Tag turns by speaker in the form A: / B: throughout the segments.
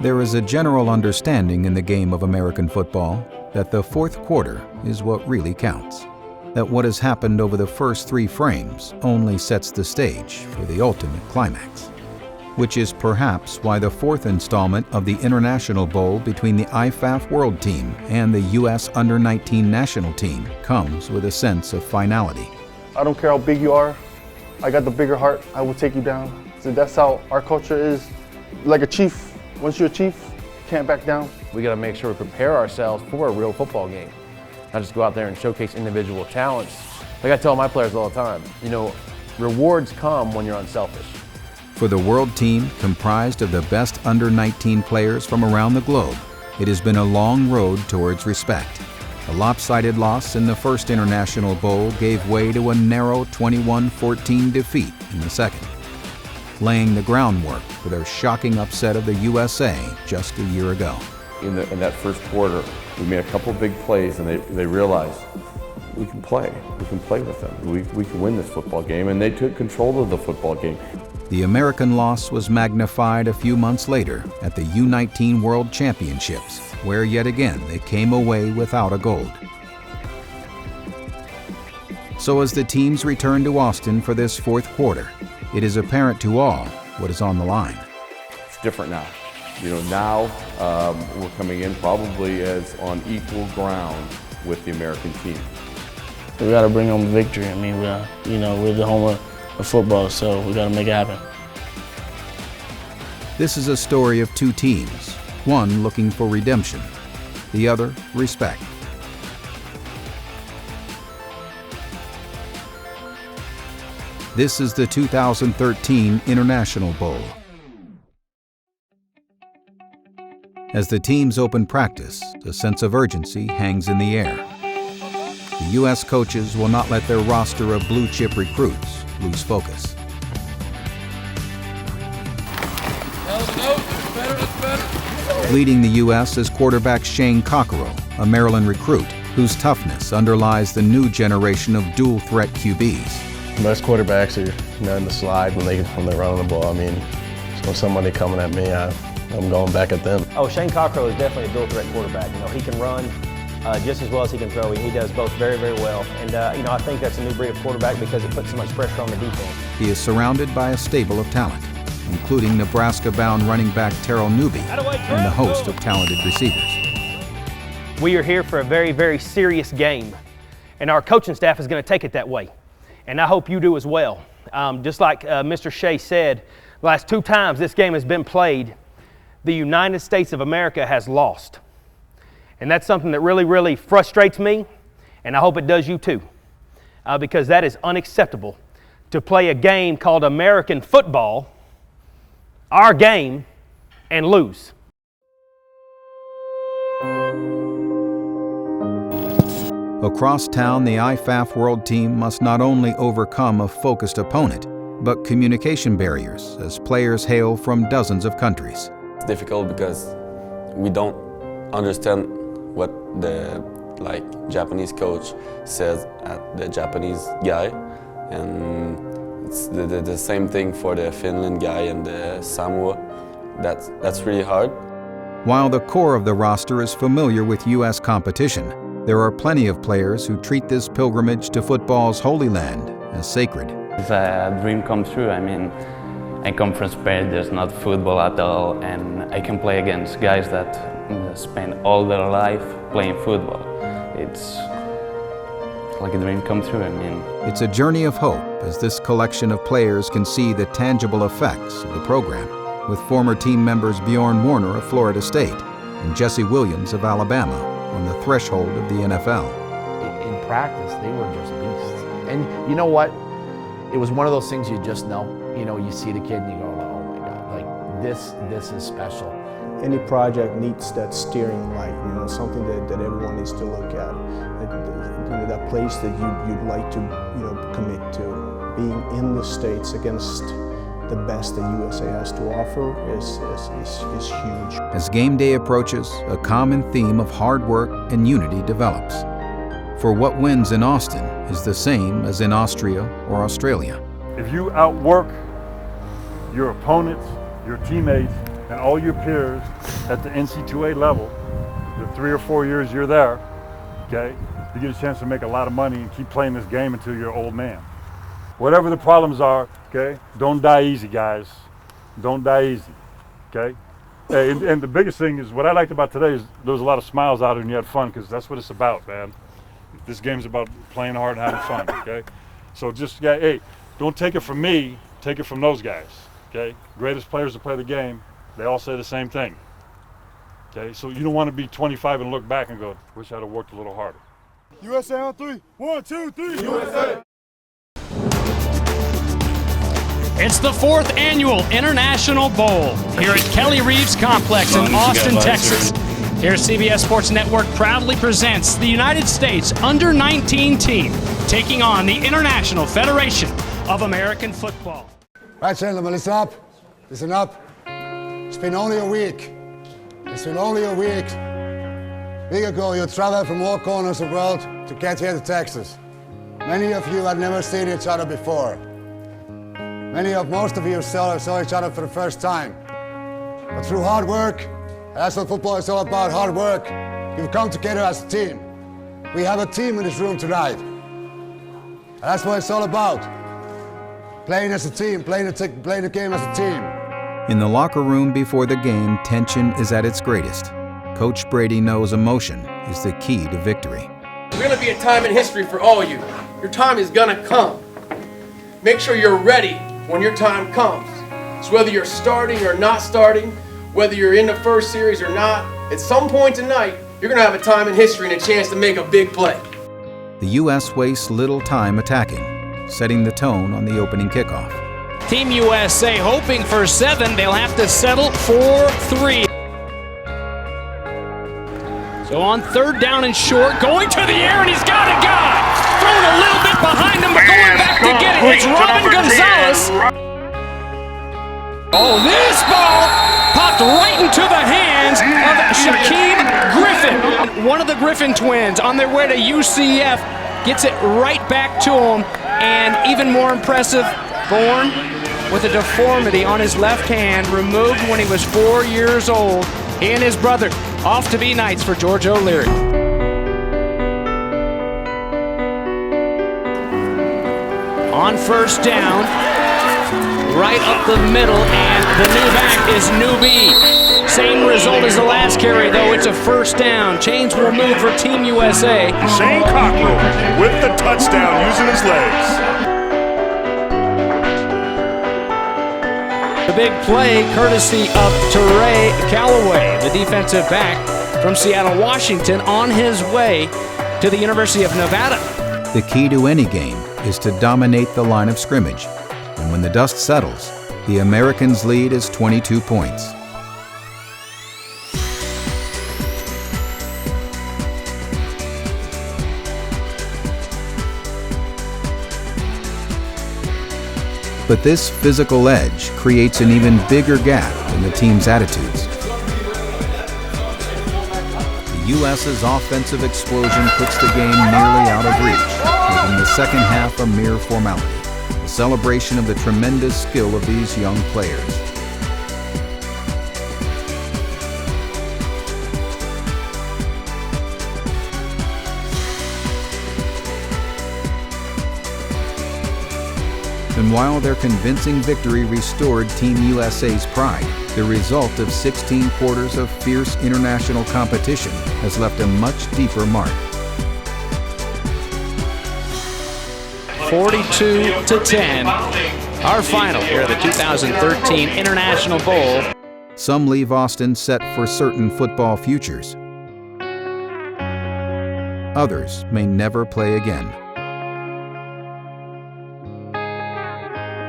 A: There is a general understanding in the game of American football that the fourth quarter is what really counts. That what has happened over the first 3 frames only sets the stage for the ultimate climax. Which is perhaps why the 4th installment of the International Bowl between the IFAF World Team and the U.S. Under-19 National Team comes with a sense of finality.
B: I don't care how big you are, I got the bigger heart, I will take you down. So that's how our culture is. Like a chief, once you're a chief, you can't back down.
C: We got to make sure we prepare ourselves for a real football game. Not just go out there and showcase individual talents. Like I tell my players all the time, rewards come when you're unselfish.
A: For the world team, comprised of the best under-19 players from around the globe, it has been a long road towards respect. A lopsided loss in the first International Bowl gave way to a narrow 21-14 defeat in the second, laying the groundwork for their shocking upset of the USA just a year ago.
D: In that first quarter, we made a couple big plays, and they realized we can play. We can play with them. We can win this football game, and they took control of the football game.
A: The American loss was magnified a few months later at the U19 World Championships, where yet again they came away without a gold. So as the teams return to Austin for this fourth quarter, it is apparent to all what is on the line.
D: It's different now. Now we're coming in probably as on equal ground with the American team.
E: We got to bring home victory. I mean, we're the home of football, so we got to make it happen.
A: This is a story of 2 teams, one looking for redemption, the other respect. This is the 2013 International Bowl. As the teams open practice, a sense of urgency hangs in the air. The U.S. coaches will not let their roster of blue-chip recruits lose focus. Leading the U.S. is quarterback Shane Cockerell, a Maryland recruit whose toughness underlies the new generation of dual-threat QBs.
E: Most quarterbacks are in the slide when they're running the ball. I mean, so somebody coming at me, I'm going back at them.
F: Oh, Shane Cockerell is definitely a dual-threat quarterback. He can run just as well as he can throw. He does both very, very well. And, I think that's a new breed of quarterback because it puts so much pressure on the defense.
A: He is surrounded by a stable of talent, including Nebraska-bound running back Terrell Newby and a host of talented receivers.
F: We are here for a very, very serious game, and our coaching staff is going to take it that way. And I hope you do as well. Just like Mr. Shea said, the last 2 times this game has been played, the United States of America has lost. And that's something that really, really frustrates me, and I hope it does you too, because that is unacceptable to play a game called American football, our game, and lose.
A: Across town, the IFAF World Team must not only overcome a focused opponent, but communication barriers as players hail from dozens of countries.
G: It's difficult because we don't understand what the Japanese coach says at the Japanese guy, and it's the same thing for the Finland guy and the Samoa. That's really hard.
A: While the core of the roster is familiar with U.S. competition, there are plenty of players who treat this pilgrimage to football's holy land as sacred.
H: It's a dream come true. I mean, I come from Spain, there's not football at all, and I can play against guys that spend all their life playing football. It's like a dream come true, I mean.
A: It's a journey of hope as this collection of players can see the tangible effects of the program, with former team members Bjorn Warner of Florida State and Jesse Williams of Alabama on the threshold of the NFL.
C: In practice, they were just beasts. And you know what? It was one of those things you just know. You see the kid and you go, oh my God, like this is special.
I: Any project needs that steering light, something that everyone needs to look at. That place that you'd like to, commit to. Being in the States against the best that USA has to offer is huge.
A: As game day approaches, a common theme of hard work and unity develops. For what wins in Austin is the same as in Austria or Australia.
J: If you outwork your opponents, your teammates, and all your peers at the NC2A level, the 3 or 4 years you're there, okay, you get a chance to make a lot of money and keep playing this game until you're an old man. Whatever the problems are, okay, don't die easy, guys. Don't die easy, okay? Hey, and the biggest thing is, what I liked about today is there was a lot of smiles out and you had fun, because that's what it's about, man. This game's about playing hard and having fun, okay? So just, yeah, hey, don't take it from me, take it from those guys, okay? Greatest players to play the game, they all say the same thing, okay? So you don't want to be 25 and look back and go, wish I'd have worked a little harder.
K: USA on 3. 1, 2, 3. USA.
L: It's the 4th annual International Bowl here at Kelly Reeves Complex in Austin, Texas. Here, CBS Sports Network proudly presents the United States Under-19 team taking on the International Federation of American Football.
K: Right, gentlemen, listen up. Listen up. It's been only a week. It's been only a week. A week ago, you traveled from all corners of the world to get here to Texas. Many of you had never seen each other before. Most of you saw each other for the first time. But through hard work, that's what football is all about, hard work. You've come together as a team. We have a team in this room tonight. And that's what it's all about. Playing as a team, playing the game as a team.
A: In the locker room before the game, tension is at its greatest. Coach Brady knows emotion is the key to victory.
M: There's going to be a time in history for all of you. Your time is going to come. Make sure you're ready when your time comes. So whether you're starting or not starting, whether you're in the first series or not, at some point tonight, you're going to have a time in history and a chance to make a big play.
A: The U.S. wastes little time attacking, setting the tone on the opening kickoff.
L: Team USA hoping for 7. They'll have to settle for 3. So on 3rd down and short, going to the air, and he's got a guy. Thrown a little bit behind him, but going back to get it. It's Robin Gonzalez. Oh, this ball popped right into the hands of Shaquem Griffin. One of the Griffin twins on their way to UCF gets it right back to him. And even more impressive, born with a deformity on his left hand, removed when he was 4 years old. He and his brother off to be Knights for George O'Leary. On 1st down, right up the middle, and the new back is Newbie. Same result as the last carry, though. It's a 1st down. Chains will move for Team USA.
J: Shane Cockrell with the touchdown using his legs.
L: The big play courtesy of Teray Callaway, the defensive back from Seattle, Washington, on his way to the University of Nevada.
A: The key to any game is to dominate the line of scrimmage. And when the dust settles, the Americans' lead is 22 points. But this physical edge creates an even bigger gap in the team's attitudes. The U.S.'s offensive explosion puts the game nearly out of reach, making the second half a mere formality, a celebration of the tremendous skill of these young players. And while their convincing victory restored Team USA's pride, the result of 16 quarters of fierce international competition has left a much deeper mark.
L: 42-10, our final here at the 2013 International Bowl.
A: Some leave Austin set for certain football futures. Others may never play again.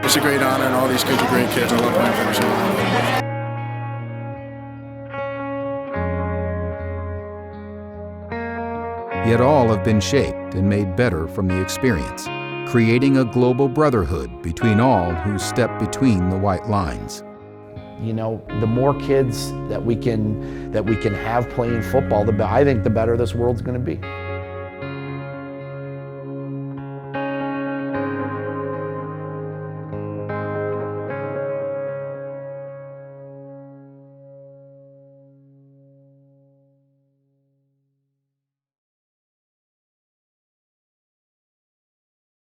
N: It's a great honor, and all these kids are great kids. I love playing for them.
A: Yet all have been shaped and made better from the experience, creating a global brotherhood between all who step between the white lines.
C: You know, the more kids that we can have playing football, I think the better this world's going to be.